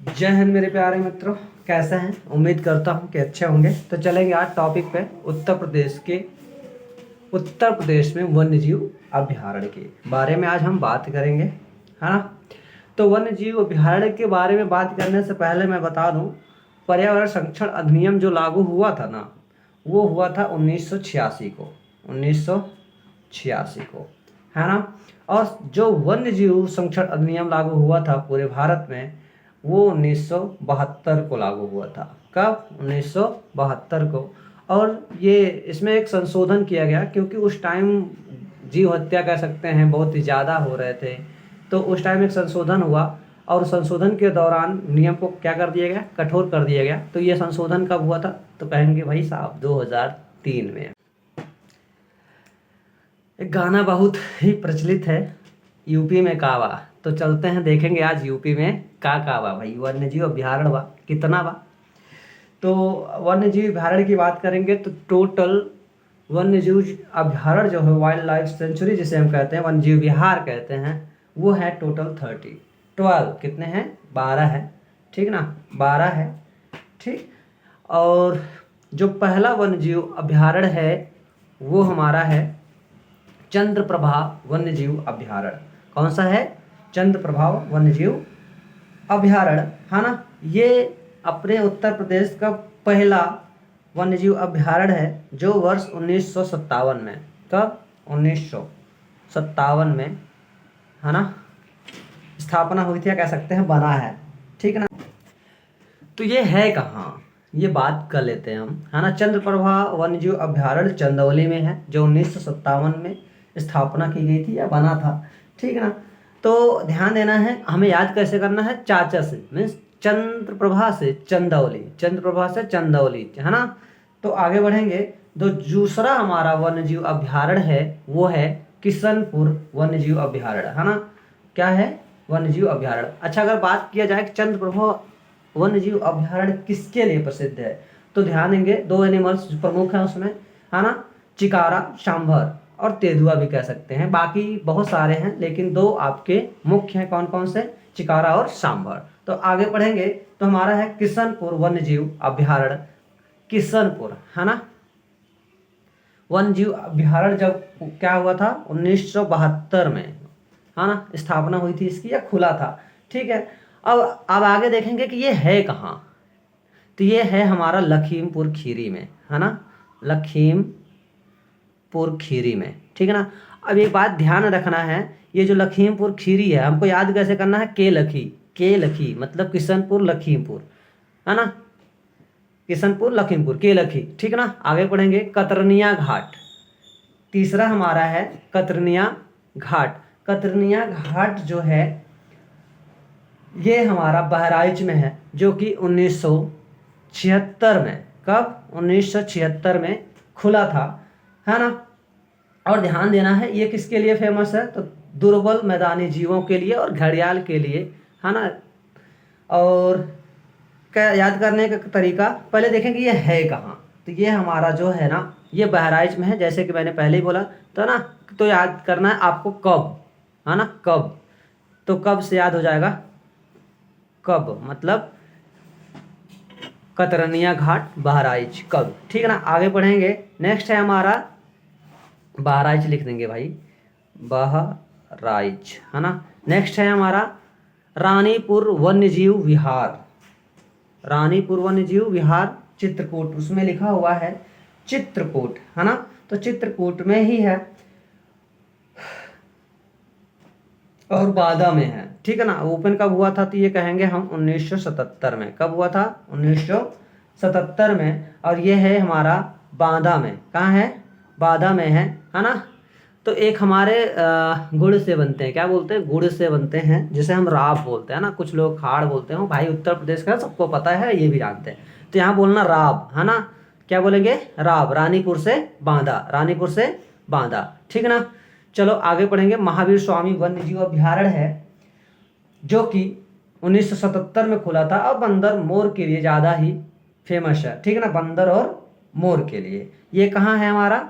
जय हिंद मेरे प्यारे मित्रों, कैसे हैं? उम्मीद करता हूं कि अच्छे होंगे। तो चलेंगे आज टॉपिक पे उत्तर प्रदेश में वन्यजीव अभयारण्य के बारे में आज हम बात करेंगे, है ना। तो वन्यजीव अभयारण्य के बारे में बात करने से पहले मैं बता दूं, पर्यावरण संरक्षण अधिनियम जो लागू हुआ था ना, वो हुआ था 1986 को, 1986 को, है ना। और जो वन्यजीव संरक्षण अधिनियम लागू हुआ था पूरे भारत में, वो 1972 को लागू हुआ था। कब? 1972 को। और ये इसमें एक संशोधन किया गया क्योंकि उस टाइम जीव हत्या कह सकते हैं बहुत ही ज़्यादा हो रहे थे। तो उस टाइम एक संशोधन हुआ और संशोधन के दौरान नियम को क्या कर दिया गया? कठोर कर दिया गया। तो ये संशोधन कब हुआ था? तो कहेंगे भाई साहब 2003 में। एक गाना बहुत ही प्रचलित है, यूपी में कावा। तो चलते हैं, देखेंगे आज यूपी में का कावा भाई, वन्यजीव अभयारण्य बा कितना बा। तो वन्यजीव अभयारण्य की बात करेंगे तो टोटल वन्यजीव अभयारण्य जो है, वाइल्ड लाइफ सेंचुरी जिसे हम कहते हैं, वन्यजीव विहार कहते हैं, वो है टोटल 12 कितने हैं? 12 है, ठीक ना, 12 है, ठीक। और जो पहला वन्यजीव अभयारण्य है वो हमारा है चंद्रप्रभा वन्यजीव अभयारण्य। कौन सा है? चंद्रप्रभा वन्यजीव अभयारण्य, है ना। ये अपने उत्तर प्रदेश का पहला वन्यजीव अभयारण्य है जो वर्ष 1957 में, कब? 1957 में, है ना, स्थापना हुई थी, कह सकते हैं बना है, ठीक ना। तो ये है कहाँ, ये बात कर लेते हैं हम, है ना। चंद्रप्रभा वन्यजीव अभयारण्य चंदौली में है, जो 1957 में स्थापना की गई थी या बना था, ठीक है ना। तो ध्यान देना है, हमें याद कैसे करना है? चाचा से, मीन्स चंद्रप्रभा से चंदौली, चंद्रप्रभा से चंदौली, है ना। तो आगे बढ़ेंगे। तो दूसरा हमारा वन्यजीव अभयारण्य है वो है किशनपुर वन्यजीव अभयारण्य, है ना। क्या है? वन्यजीव अभयारण्य। अच्छा, अगर बात किया जाए चंद्रप्रभा वन्यजीव अभयारण्य किसके लिए प्रसिद्ध है, तो ध्यान देंगे, 2 एनिमल्स प्रमुख हैं उसमें, है ना, चिकारा, सांभर और तेंदुआ भी कह सकते हैं। बाकी बहुत सारे हैं लेकिन 2 आपके मुख्य हैं। कौन कौन से? चिकारा और सांभर। तो आगे बढ़ेंगे तो हमारा है किशनपुर वन्यजीव अभयारण्य, किशनपुर, है ना। वन्यजीव अभयारण्य जब क्या हुआ था? 1972 में, है ना, स्थापना हुई थी इसकी या खुला था, ठीक है। अब आगे देखेंगे कि ये है कहाँ। तो ये है हमारा लखीमपुर खीरी में, है ना, लखीमपुर खीरी में, ठीक है ना। अब एक बात ध्यान रखना है, ये जो लखीमपुर खीरी है हमको याद कैसे करना है? के लखी मतलब किशनपुर लखीमपुर, है ना, किशनपुर लखीमपुर के लखी, ठीक है ना। आगे पढ़ेंगे कतरनिया घाट, तीसरा हमारा है कतरनिया घाट। कतरनिया घाट जो है ये हमारा बहराइच में है, जो कि 1976 में, कब? 1976 में खुला था, है ना। और ध्यान देना है ये किसके लिए फेमस है? तो दुर्बल मैदानी जीवों के लिए और घड़ियाल के लिए, है ना। और क्या याद करने का तरीका, पहले देखेंगे ये है कहाँ। तो ये हमारा जो है ना, ये बहराइच में है, जैसे कि मैंने पहले ही बोला तो ना। तो याद करना है आपको कब, है ना, कब। तो कब से याद हो जाएगा, कब मतलब कतरनिया घाट बहराइच, कब, ठीक है ना। आगे बढ़ेंगे, नेक्स्ट है हमारा बहराइच, लिख देंगे भाई बहराइच, है ना। नेक्स्ट है हमारा रानीपुर वन्यजीव विहार, रानीपुर वन्यजीव विहार चित्रकूट, उसमें लिखा हुआ है चित्रकूट, है ना। तो चित्रकूट में ही है और बादा में है, ठीक है ना। ओपन कब हुआ था? तो ये कहेंगे हम 1977 में। कब हुआ था? 1977 में। और ये है हमारा बांदा में। कहाँ है? बादा में है ना। तो एक हमारे गुड़ से बनते हैं, क्या बोलते हैं? गुड़ से बनते हैं, जिसे हम राब बोलते हैं ना, कुछ लोग खाड़ बोलते हैं। भाई उत्तर प्रदेश का सबको पता है, ये भी जानते हैं। तो यहाँ बोलना राब, है ना। क्या बोलेंगे? राब। रानीपुर से बांदा, रानीपुर से बांदा, ठीक है ना। चलो आगे पढ़ेंगे। महावीर स्वामी वन्यजीव अभयारण्य है जो कि 1977 में खुला था और बंदर मोर के लिए ज़्यादा ही फेमस है, ठीक है ना, बंदर और मोर के लिए। ये कहाँ है हमारा?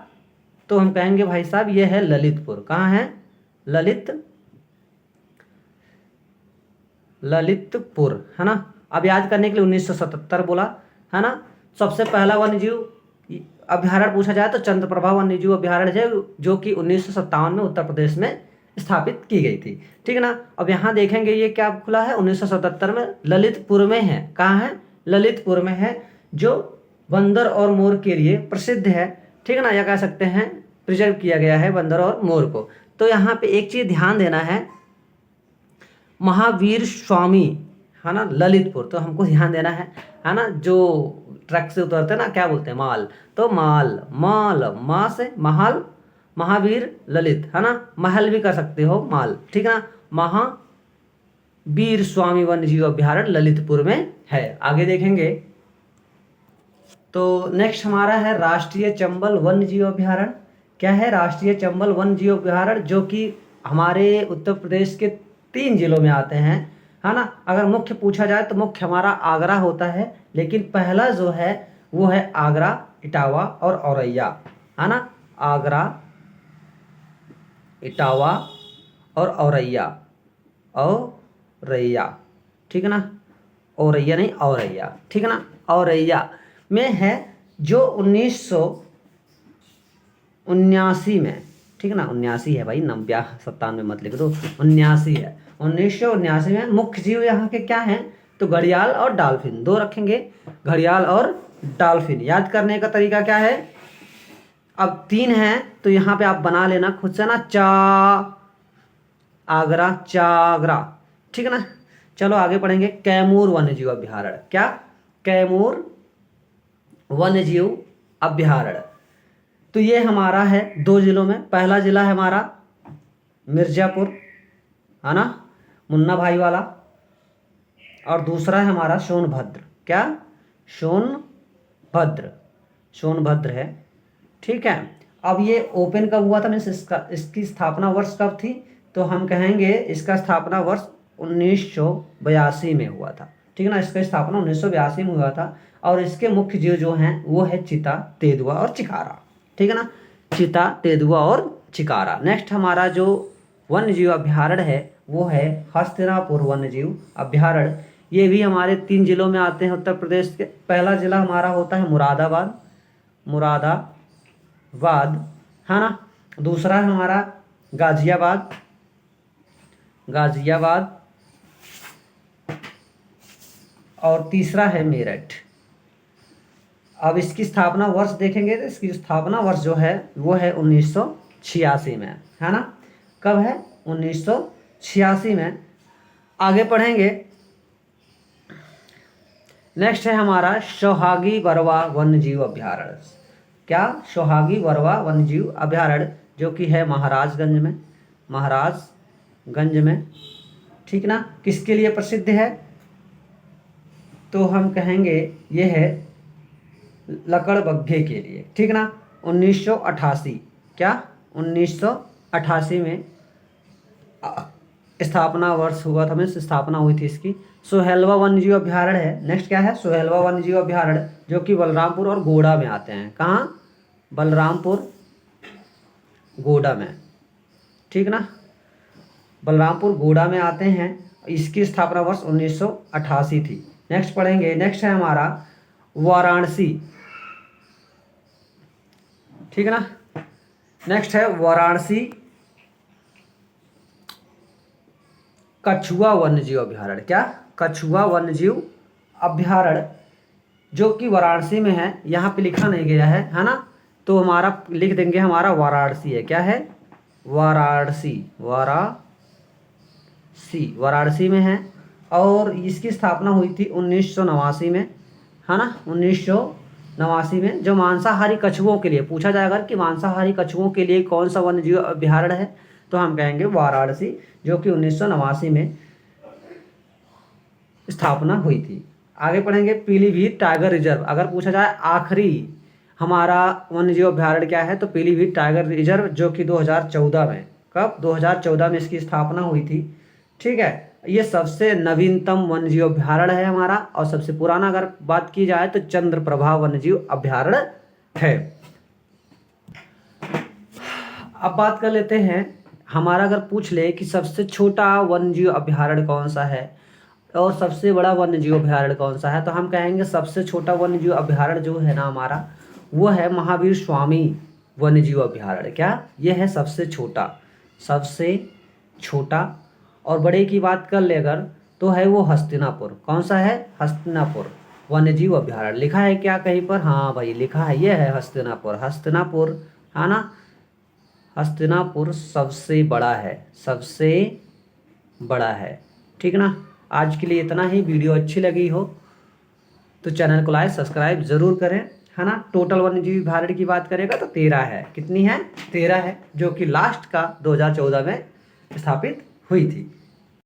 तो हम कहेंगे भाई साहब ये है ललितपुर। कहाँ है? ललितपुर, है ना। अब याद करने के लिए 1977 बोला है ना। सबसे पहला वन्यजीव अभ्यारण्य पूछा जाए तो चंद्रप्रभा वन्यजीव अभ्यारण्य है, जो कि 1957 में उत्तर प्रदेश में स्थापित की गई थी। ठीक है ना। अब यहाँ देखेंगे ये क्या खुला है 1977 में, ललितपुर में है। कहाँ है? ललितपुर में है, जो बंदर और मोर के लिए प्रसिद्ध है। ठीक है ना, या कह सकते हैं प्रिजर्व किया गया है बंदर और मोर को। तो यहाँ पे एक चीज ध्यान देना है, महावीर स्वामी है ना ललितपुर, तो हमको ध्यान देना है ना। जो ट्रक से उतरते हैं ना, क्या बोलते हैं? माल। तो माल, माल माँ से महाल, महावीर ललित है ना, महल भी कर सकते हो माल। ठीक है ना। महावीर स्वामी वन्यजीव अभ्यारण्य ललितपुर में है। आगे देखेंगे तो नेक्स्ट हमारा है राष्ट्रीय चंबल वन्यजीव अभ्यारण्य। क्या है? राष्ट्रीय चंबल वन्यजीव अभ्यारण्य, जो कि हमारे उत्तर प्रदेश के 3 जिलों में आते हैं है ना। अगर मुख्य पूछा जाए तो मुख्य हमारा आगरा होता है, लेकिन पहला जो है वो है आगरा, इटावा और औरैया है ना। आगरा, इटावा और औरैया, औरैया। ठीक है ना, औरैया नहीं औरैया। ठीक है ना, औरैया में है, जो 1979 में। ठीक है ना, 79 है भाई, 90 97 मत लिख दो, 79 है। 1979 में मुख्य जीव यहाँ के क्या हैं? तो घड़ियाल और डॉल्फिन, 2 रखेंगे, घड़ियाल और डॉल्फिन। याद करने का तरीका क्या है? अब 3 हैं तो यहाँ पे आप बना लेना खुद से ना, चा आगरा, चागरा। ठीक है ना। चलो आगे पढ़ेंगे कैमूर वन्यजीव अभ्यारण्य। क्या? कैमूर वन्यजीव अभ्यारण्य। तो ये हमारा है 2 जिलों में। पहला जिला है हमारा मिर्जापुर है ना, मुन्ना भाई वाला, और दूसरा है हमारा सोनभद्र। क्या? सोनभद्र, सोनभद्र है। ठीक है। अब ये ओपन कब हुआ था, मीन्स इसकी स्थापना वर्ष कब थी? तो हम कहेंगे इसका स्थापना वर्ष 1982 में हुआ था। ठीक है ना, इसका स्थापना 1982 में हुआ था। और इसके मुख्य जीव जो हैं वो है चीता, तेंदुआ और चिकारा। ठीक है ना, चीता, तेंदुआ और चिकारा। नेक्स्ट हमारा जो वन्यजीव अभ्यारण्य है वो है हस्तिनापुर वन्यजीव अभ्यारण्य। ये भी हमारे 3 जिलों में आते हैं उत्तर प्रदेश के। पहला जिला हमारा होता है मुरादाबाद, मुरादाबाद है ना। दूसरा है हमारा गाजियाबाद, गाजियाबाद, और तीसरा है मेरठ। अब इसकी स्थापना वर्ष देखेंगे तो इसकी स्थापना वर्ष जो है वो है 1986 में है ना। कब है? 1986 में। आगे पढ़ेंगे, नेक्स्ट है हमारा सोहागी बरवा वन्यजीव अभ्यारण्य। क्या? सोहागी बरवा वन्यजीव अभ्यारण्य, जो कि है महाराजगंज में, महाराजगंज में। ठीक ना। किसके लिए प्रसिद्ध है? तो हम कहेंगे ये है लकड़बग्घे के लिए। ठीक ना। 1988, क्या? 1988 में स्थापना वर्ष हुआ था, मीन्स स्थापना हुई थी इसकी। सोहेलवा वन्यजीव अभ्यारण्य है। नेक्स्ट क्या है? सोहेलवा वन्यजीव अभ्यारण्य, जो कि बलरामपुर और गोंडा में आते हैं। कहाँ? बलरामपुर, गोंडा में। ठीक ना, बलरामपुर गोंडा में आते हैं। इसकी स्थापना वर्ष 1988 थी। नेक्स्ट पढ़ेंगे, नेक्स्ट है हमारा वाराणसी। ठीक है ना। नेक्स्ट है वाराणसी कछुआ वन्यजीव अभ्यारण्य। क्या? कछुआ वन्यजीव अभ्यारण्य, जो कि वाराणसी में है। यहाँ पे लिखा नहीं गया है ना, तो हमारा लिख देंगे हमारा वाराणसी है। क्या है? वाराणसी, वाराणसी में है। और इसकी स्थापना हुई थी 1989 में है ना, 1989 में। जो मांसाहारी कछुओं के लिए पूछा जाएगा कि मांसाहारी कछुओं के लिए कौन सा वन्यजीव अभ्यारण्य है, तो हम कहेंगे वाराणसी, जो कि 1989 में स्थापना हुई थी। आगे पढ़ेंगे पीलीभीत टाइगर रिजर्व। अगर पूछा जाए आखिरी हमारा वन्यजीव अभ्यारण्य क्या है, तो पीलीभीत टाइगर रिजर्व, जो कि 2014 में, कब? 2014 में इसकी स्थापना हुई थी। ठीक है। ये सबसे नवीनतम वन्यजीव अभ्यारण्य है हमारा। और सबसे पुराना अगर बात की जाए तो चंद्रप्रभा वन्यजीव अभ्यारण्य है। अब बात कर लेते हैं, हमारा अगर पूछ ले कि सबसे छोटा वन्यजीव अभ्यारण्य कौन सा है, और सबसे बड़ा वन्यजीव अभयारण्य कौन सा है? तो हम कहेंगे सबसे छोटा वन्यजीव अभयारण्य जो है ना हमारा, वो है महावीर स्वामी वन्यजीव अभयारण्य। क्या? ये है सबसे छोटा, सबसे छोटा। और बड़े की बात कर ले अगर, तो है वो हस्तिनापुर। कौन सा है? हस्तिनापुर वन्यजीव अभयारण्य। लिखा है क्या कहीं पर? हाँ भाई लिखा है, ये है हस्तिनापुर। हस्तिनापुर है ना, हस्तिनापुर सबसे बड़ा है, सबसे बड़ा है। ठीक ना? आज के लिए इतना ही। वीडियो अच्छी लगी हो तो चैनल को लाइक सब्सक्राइब जरूर करें, है ना। टोटल वन्यजीव अभयारण्य की बात करेगा तो 13 है। कितनी है? 13 है, जो कि लास्ट का 2014 में स्थापित हुई थी।